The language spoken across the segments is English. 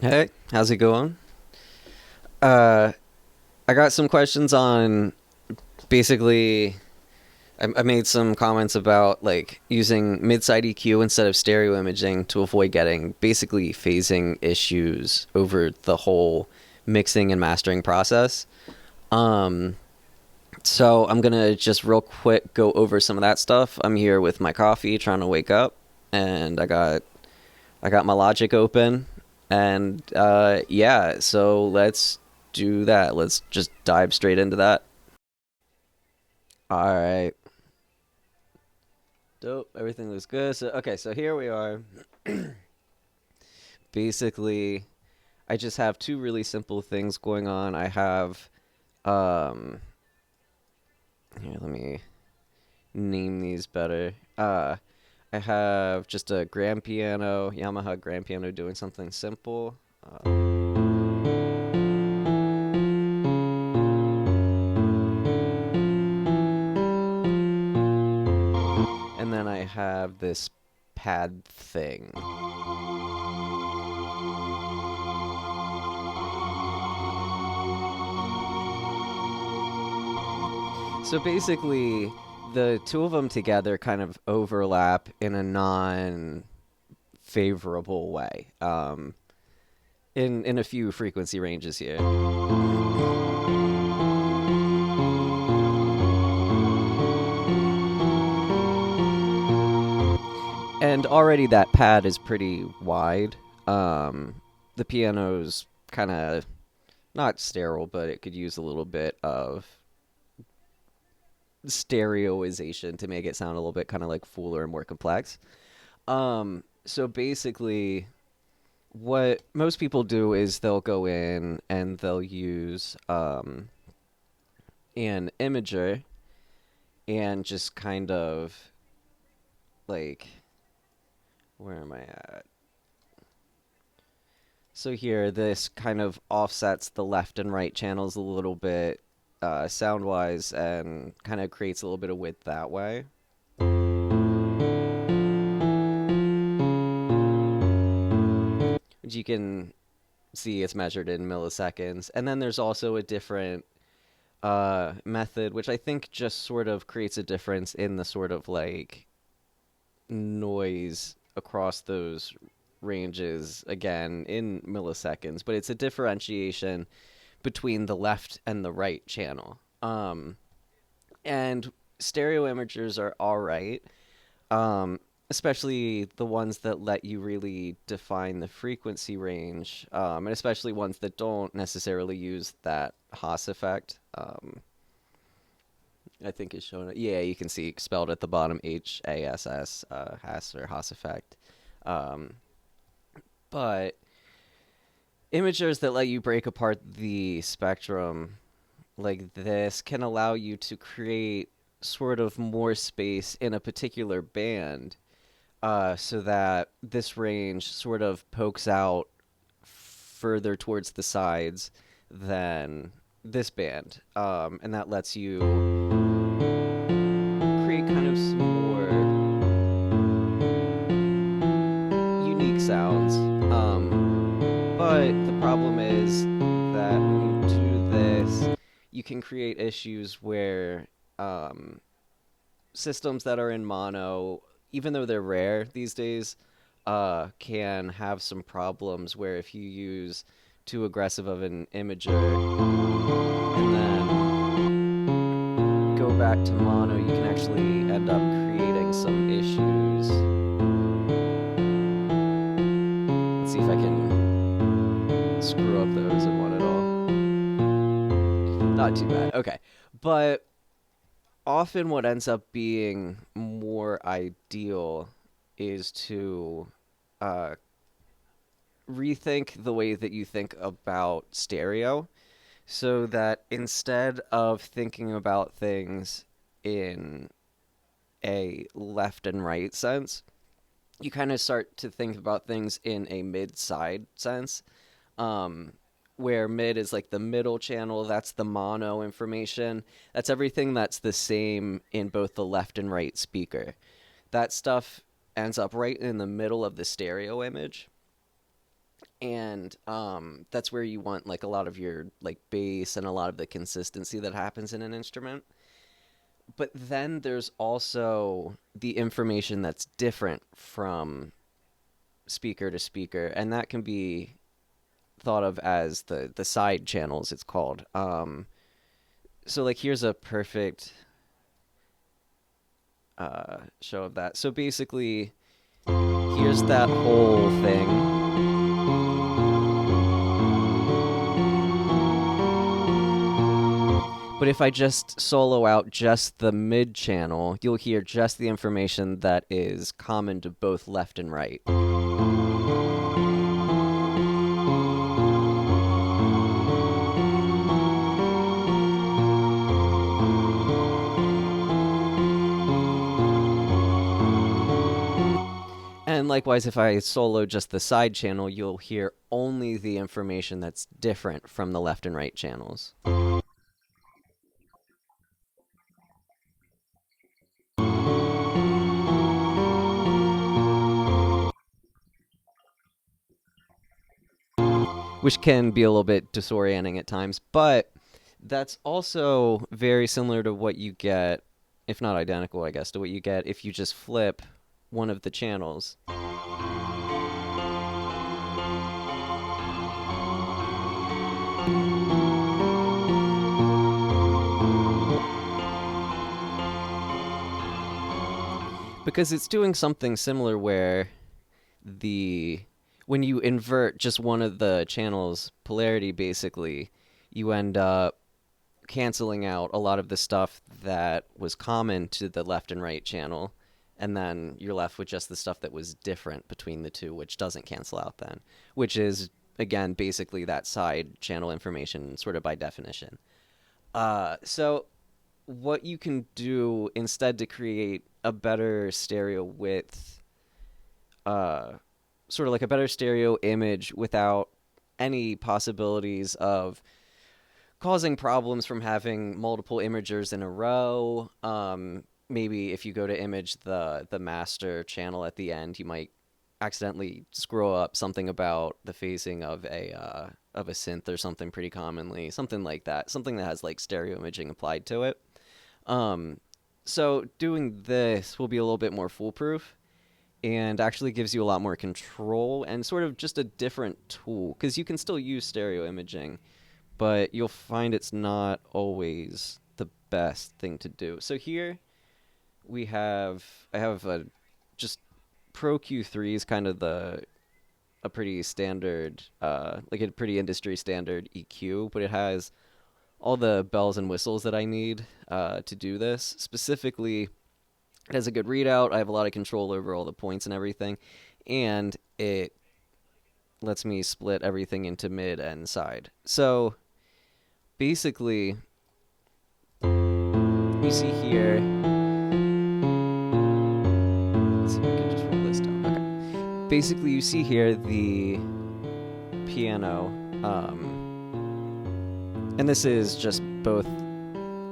Hey, how's it going? Uh, I got some questions on basically. I made some comments about like using MidSide EQ instead of stereo imaging to avoid getting basically phasing issues over the whole mixing and mastering process. Um, so I'm gonna just real quick go over some of that stuff. I'm here with my coffee, trying to wake up, and I got my Logic open, and yeah, so let's do that. Let's just dive straight into that. All right, dope. Everything looks good. So okay, so here we are. Basically, I just have two really simple things going on. I have um here, let me name these better. I have just a grand piano, Yamaha grand piano doing something simple. And then I have this pad thing. So basically, the two of them together kind of overlap in a non-favorable way. In a few frequency ranges here, and already that pad is pretty wide. The piano's kind of not sterile, but it could use a little bit of stereoization to make it sound a little bit kind of like fuller and more complex. So basically, what most people do is they'll go in and they'll use an imager and just kind of like, where am I at? So here, this kind of offsets the left and right channels a little bit sound wise and kind of creates a little bit of width that way. Which you can see it's measured in milliseconds. And then there's also a different method, which I think just sort of creates a difference in the sort of like noise across those ranges, again, in milliseconds, but it's a differentiation between the left and the right channel. And stereo imagers are all right, especially the ones that let you really define the frequency range, and especially ones that don't necessarily use that Haas effect. I think is shown. Yeah, you can see spelled at the bottom HASS, Haas or Haas effect. Um, but imagers that let you break apart the spectrum like this can allow you to create sort of more space in a particular band, so that this range sort of pokes out further towards the sides than this band. And that lets you create kind of some more unique sounds. But the problem is that when you do this, you can create issues where systems that are in mono, even though they're rare these days, can have some problems where if you use too aggressive of an imager and then go back to mono, you can actually end up creating some issues. Let's see if I can screw up the ozone one at all. Not too bad. Okay. But often what ends up being more ideal is to uh, rethink the way that you think about stereo so that instead of thinking about things in a left and right sense, you kind of start to think about things in a mid-side sense, um, where mid is like the middle channel. That's the mono information. That's everything that's the same in both the left and right speaker. That stuff ends up right in the middle of the stereo image. and that's where you want like a lot of your like bass and a lot of the consistency that happens in an instrument. But then there's also the information that's different from speaker to speaker, and that can be thought of as the side channels, it's called. So like here's a perfect show of that. So basically, here's that whole thing. But if I just solo out just the mid channel, you'll hear just the information that is common to both left and right. And likewise, if I solo just the side channel, you'll hear only the information that's different from the left and right channels. Which can be a little bit disorienting at times, but that's also very similar to what you get, if not identical, I guess, to what you get if you just flip one of the channels. Because it's doing something similar where when you invert just one of the channels' polarity, basically, you end up canceling out a lot of the stuff that was common to the left and right channel, and then you're left with just the stuff that was different between the two, which doesn't cancel out then, which is, again, basically that side channel information, sort of by definition. So what you can do instead to create a better stereo width, sort of like a better stereo image without any possibilities of causing problems from having multiple imagers in a row. Maybe if you go to image the master channel at the end, you might accidentally screw up something about the phasing of a synth or something pretty commonly, something like that, something that has like stereo imaging applied to it. So doing this will be a little bit more foolproof and actually gives you a lot more control and sort of just a different tool, because you can still use stereo imaging, but you'll find it's not always the best thing to do. So here I have a just Pro Q3 is kind of a pretty standard, like a pretty industry standard EQ, but it has all the bells and whistles that I need to do this. Specifically, it has a good readout. I have a lot of control over all the points and everything, and it lets me split everything into mid and side. So basically, you see here. Let's see if I can just roll this down. Okay. Basically, you see here the piano, and this is just both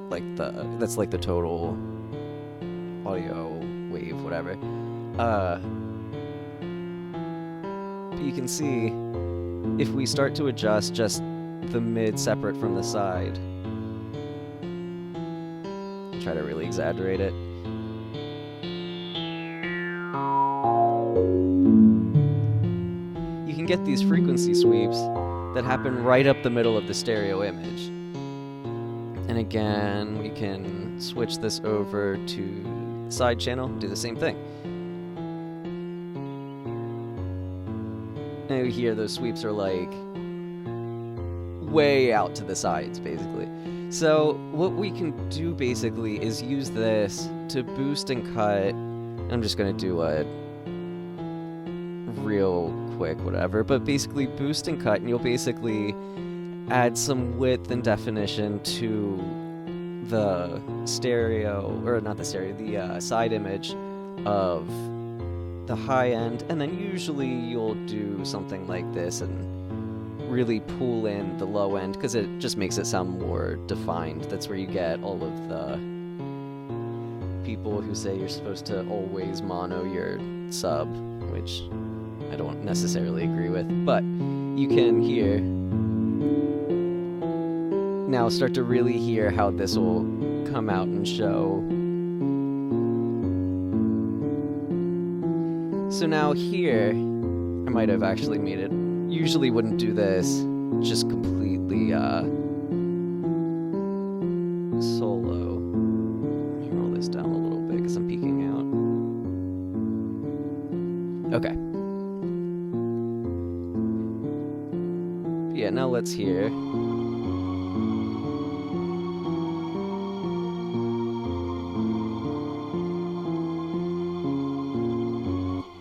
like that's like the total audio wave, whatever. But you can see if we start to adjust just the mid separate from the side, try to really exaggerate it. You can get these frequency sweeps that happen right up the middle of the stereo image. And again, we can switch this over to side channel, do the same thing. Now here those sweeps are like way out to the sides, basically. So what we can do basically is use this to boost and cut. I'm just going to do a real quick whatever, but basically boost and cut, and you'll basically add some width and definition to the stereo, or not the stereo, the side image of the high end, and then usually you'll do something like this and really pull in the low end because it just makes it sound more defined. That's where you get all of the people who say you're supposed to always mono your sub, which I don't necessarily agree with, but you can hear now start to really hear how this will come out and show. So now here, I might have actually made it. Usually wouldn't do this, just completely solo. Let me roll this down a little bit because I'm peeking out. Okay. Yeah, now let's hear.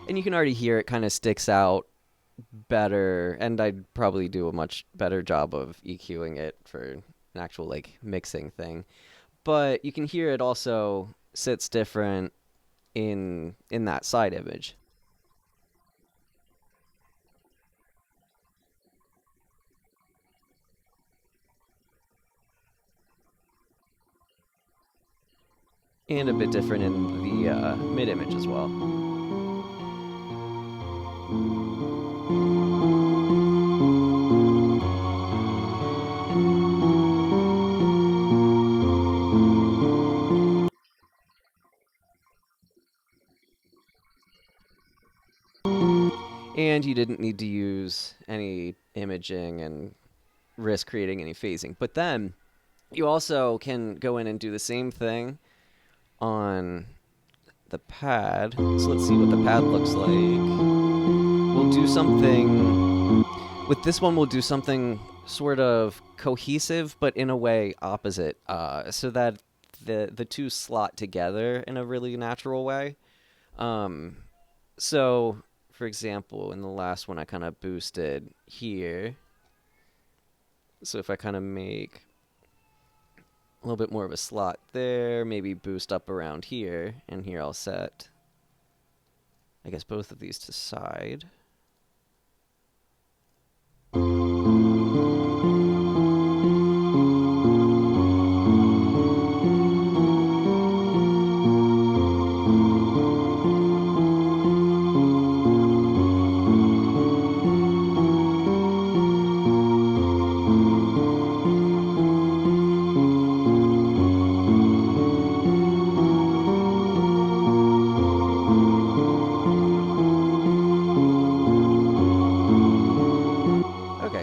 And you can already hear it kind of sticks out better, and I'd probably do a much better job of EQing it for an actual like mixing thing. But you can hear it also sits different in that side image. And a bit different in the mid image as well. And you didn't need to use any imaging and risk creating any phasing. But then you also can go in and do the same thing on the pad. So let's see what the pad looks like. We'll do something with this one. We'll do something sort of cohesive, but in a way opposite, so that the two slot together in a really natural way. So, for example, in the last one, I kind of boosted here. So if I kind of make a little bit more of a slot there, maybe boost up around here, and here I'll set, I guess, both of these to side.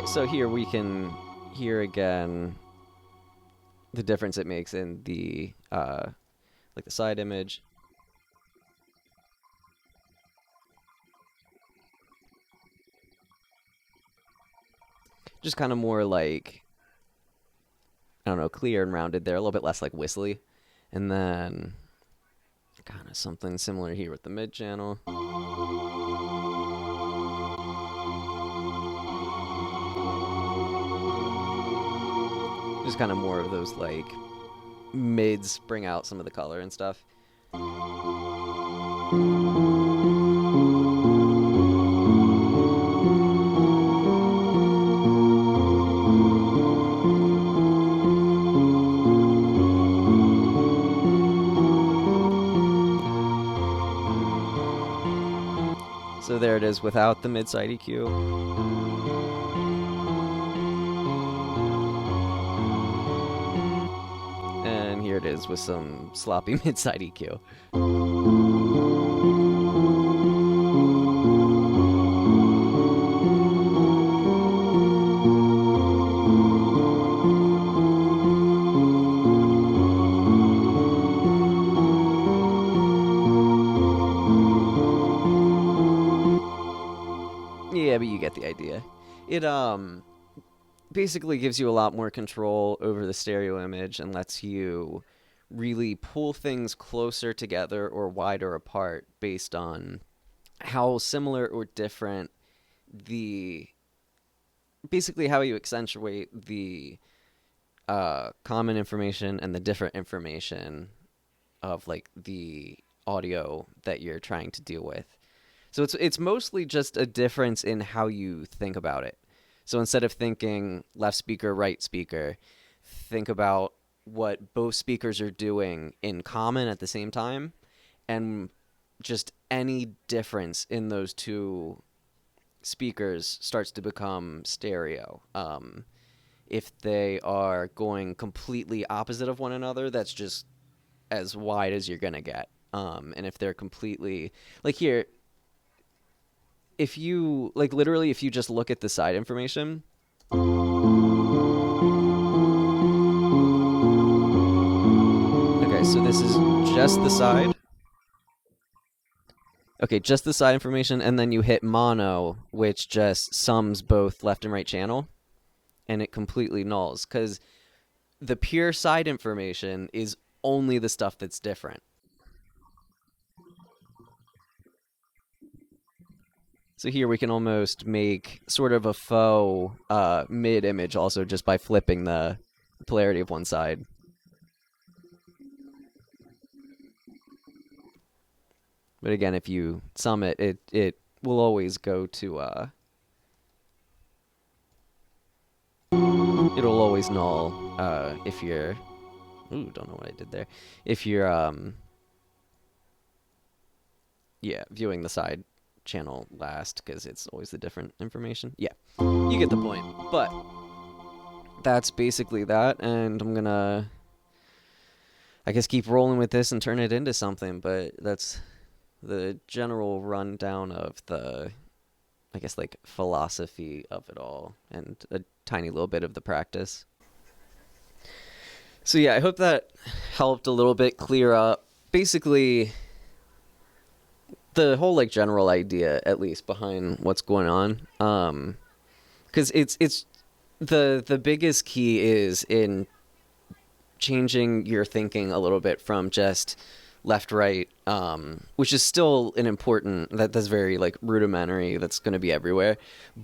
So here we can hear again the difference it makes in the like the side image. Just kind of more like, I don't know, clear and rounded there, a little bit less like whistly. And then kind of something similar here with the mid channel. Just kind of more of those like mids bring out some of the color and stuff. So there it is without the MidSide EQ. And here it is with some sloppy MidSide EQ. Yeah, but you get the idea. It basically gives you a lot more control over the stereo image and lets you really pull things closer together or wider apart based on how similar or different basically how you accentuate the common information and the different information of like the audio that you're trying to deal with. So it's mostly just a difference in how you think about it. So instead of thinking left speaker, right speaker, think about what both speakers are doing in common at the same time, and just any difference in those two speakers starts to become stereo. If they are going completely opposite of one another, that's just as wide as you're gonna get. And if they're completely like here, if you like literally, if you just look at the side information, okay, so this is just the side. Okay, just the side information, and then you hit mono, which just sums both left and right channel, and it completely nulls because the pure side information is only the stuff that's different. So here we can almost make sort of a faux mid image also just by flipping the polarity of one side. But again, if you sum it, it will always go to it'll always null if you're don't know what I did there. If you're yeah, viewing the side channel last because it's always the different information. Yeah, you get the point. But that's basically that, and I'm gonna, I guess, keep rolling with this and turn it into something. But that's the general rundown of the, I guess, like philosophy of it all, and a tiny little bit of the practice. So yeah, I hope that helped a little bit clear up basically the whole like general idea, at least behind what's going on. Because it's the biggest key is in changing your thinking a little bit from just left right, which is still an important, that's very like rudimentary, that's going to be everywhere,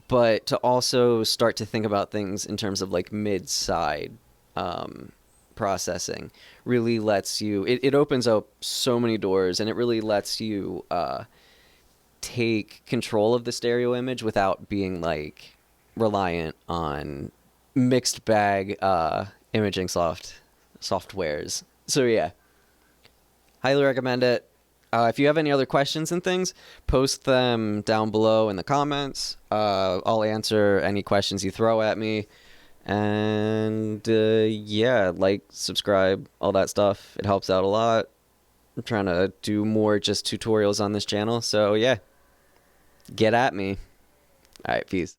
but to also start to think about things in terms of like mid side processing really lets you, it opens up so many doors, and it really lets you take control of the stereo image without being like reliant on mixed bag imaging softwares. So yeah, highly recommend it. If you have any other questions and things, post them down below in the comments. I'll answer any questions you throw at me. And yeah, like, subscribe, all that stuff. It helps out a lot. I'm trying to do more just tutorials on this channel. So yeah, get at me. All right, peace.